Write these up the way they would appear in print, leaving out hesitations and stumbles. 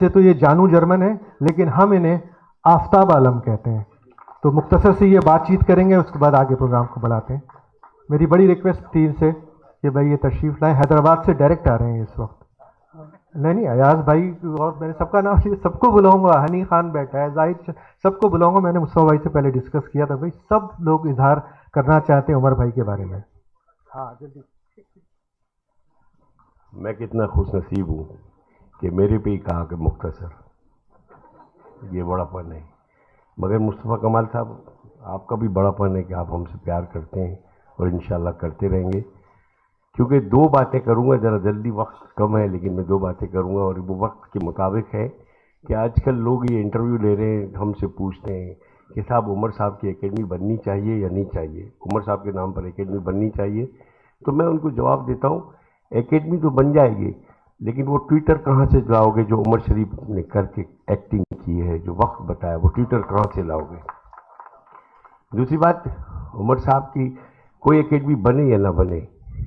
سے تو یہ جانو جرمن ہے، لیکن ہم انہیں آفتاب عالم کہتے ہیں. تو مختصر سے یہ بات چیت کریں گے، اس کے بعد آگے پروگرام کو بڑھاتے ہیں. میری بڑی ریکویسٹ تھی ان سے کہ بھائی یہ تشریف لائیں، حیدرآباد سے ڈائریکٹ آ رہے ہیں اس وقت. نہیں ایاز بھائی، اور میں نے سب کا نام سب کو بلاؤں گا، ہنی خان بیٹھا ہے، زاہد، سب کو بلاؤں گا. میں نے مصطفیٰ بھائی سے پہلے ڈسکس کیا تھا، بھائی سب لوگ اظہار کرنا چاہتے ہیں عمر بھائی کے بارے میں. ہاں جلدی. میں کتنا خوش نصیب ہوں کہ میرے پہ ہی کہا کہ مختصر، یہ بڑا پن ہے. مگر مصطفیٰ کمال صاحب، آپ کا بھی بڑا پن ہے کہ آپ ہم سے پیار کرتے ہیں اور انشاءاللہ کرتے رہیں گے. کیونکہ دو باتیں کروں گا، ذرا جلدی، وقت کم ہے لیکن میں دو باتیں کروں گا، اور وہ وقت کے مطابق ہے کہ آج کل لوگ یہ انٹرویو لے رہے ہیں، ہم سے پوچھتے ہیں کہ صاحب عمر صاحب کی اکیڈمی بننی چاہیے یا نہیں چاہیے، عمر صاحب کے نام پر اکیڈمی بننی چاہیے. تو میں ان کو جواب دیتا ہوں، اکیڈمی تو بن جائے گی، لیکن وہ ٹویٹر کہاں سے لاؤ گے جو عمر شریف نے کر کے ایکٹنگ کی ہے، جو وقت بتایا، وہ ٹویٹر کہاں سے لاؤ گے؟ دوسری بات، عمر صاحب کی کوئی اکیڈمی بنے یا نہ بنے،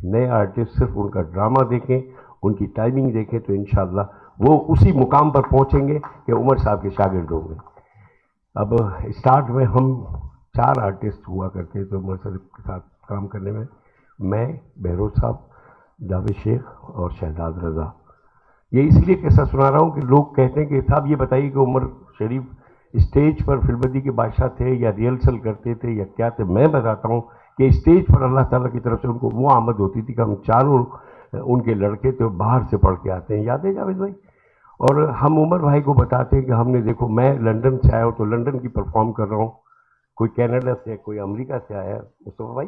نئے آرٹسٹ صرف ان کا ڈرامہ دیکھیں، ان کی ٹائمنگ دیکھیں تو انشاءاللہ وہ اسی مقام پر پہنچیں گے کہ عمر صاحب کے شاگرد ہوں گے. اب اسٹارٹ میں ہم 4 آرٹسٹ ہوا کرتے تو عمر صاحب کے ساتھ کام کرنے میں بہروز صاحب، جاوید شیخ اور شہزاد رضا. یہ اس لیے قصہ سنا رہا ہوں کہ لوگ کہتے ہیں کہ صاحب یہ بتائیے کہ عمر شریف اسٹیج پر فلم بدی کے بادشاہ تھے یا ریہرسل کرتے تھے یا کیا تھے. میں بتاتا ہوں کہ اسٹیج پر اللہ تعالیٰ کی طرف سے ان کو وہ آمد ہوتی تھی کہ ہم چاروں ان کے لڑکے تو باہر سے پڑھ کے آتے ہیں. یاد ہے جاوید بھائی؟ اور ہم عمر بھائی کو بتاتے ہیں کہ ہم نے دیکھو، میں لندن سے آیا ہوں تو لندن کی پرفارم کر رہا ہوں، کوئی کینیڈا سے، کوئی امریکہ سے آیا ہے مصطفیٰ بھائی،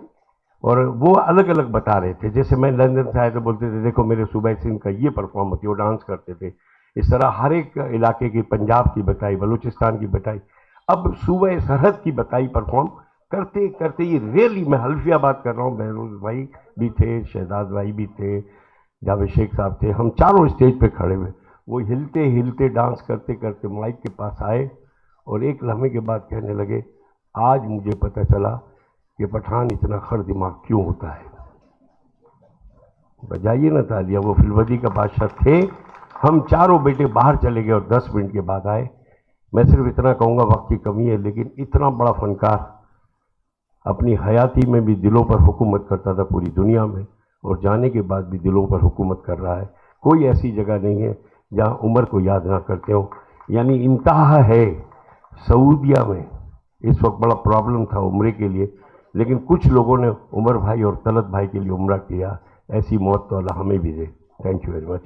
اور وہ الگ الگ بتا رہے تھے. جیسے میں لندن سے آیا تو بولتے تھے دیکھو میرے صوبہ سندھ کا یہ پرفارم ہوتی ہے، وہ ڈانس کرتے تھے. اس طرح ہر ایک علاقے کی، پنجاب کی بتائی، بلوچستان کی بتائی، اب صوبہ سرحد کی بتائی پرفارم کرتے کرتے یہ ریئلی، میں حلفیہ بات کر رہا ہوں، بہروز بھائی بھی تھے، شہزاد بھائی بھی تھے، جاوید شیخ صاحب تھے، ہم چاروں اسٹیج پہ کھڑے ہوئے، وہ ہلتے ہلتے ڈانس کرتے کرتے مائک کے پاس آئے اور ایک لمحے کے بعد کہنے لگے آج مجھے پتہ چلا کہ پٹھان اتنا خر دماغ کیوں ہوتا ہے. بجائیے نا تالیاں. وہ فلم بدی کا بادشاہ تھے. ہم چاروں بیٹے باہر چلے گئے اور 10 منٹ کے بعد آئے. میں صرف اتنا کہوں گا، وقت کی کمی ہے، لیکن اتنا بڑا فنکار اپنی حیاتی میں بھی دلوں پر حکومت کرتا تھا پوری دنیا میں، اور جانے کے بعد بھی دلوں پر حکومت کر رہا ہے. کوئی ایسی جگہ نہیں ہے جہاں عمر کو یاد نہ کرتے ہو. یعنی انتہا ہے سعودیہ میں اس وقت بڑا پرابلم تھا عمرے کے لیے، لیکن کچھ لوگوں نے عمر بھائی اور طلعت بھائی کے لیے عمرہ کیا. ایسی موت تو اللہ ہمیں بھی دے. Thank you very much.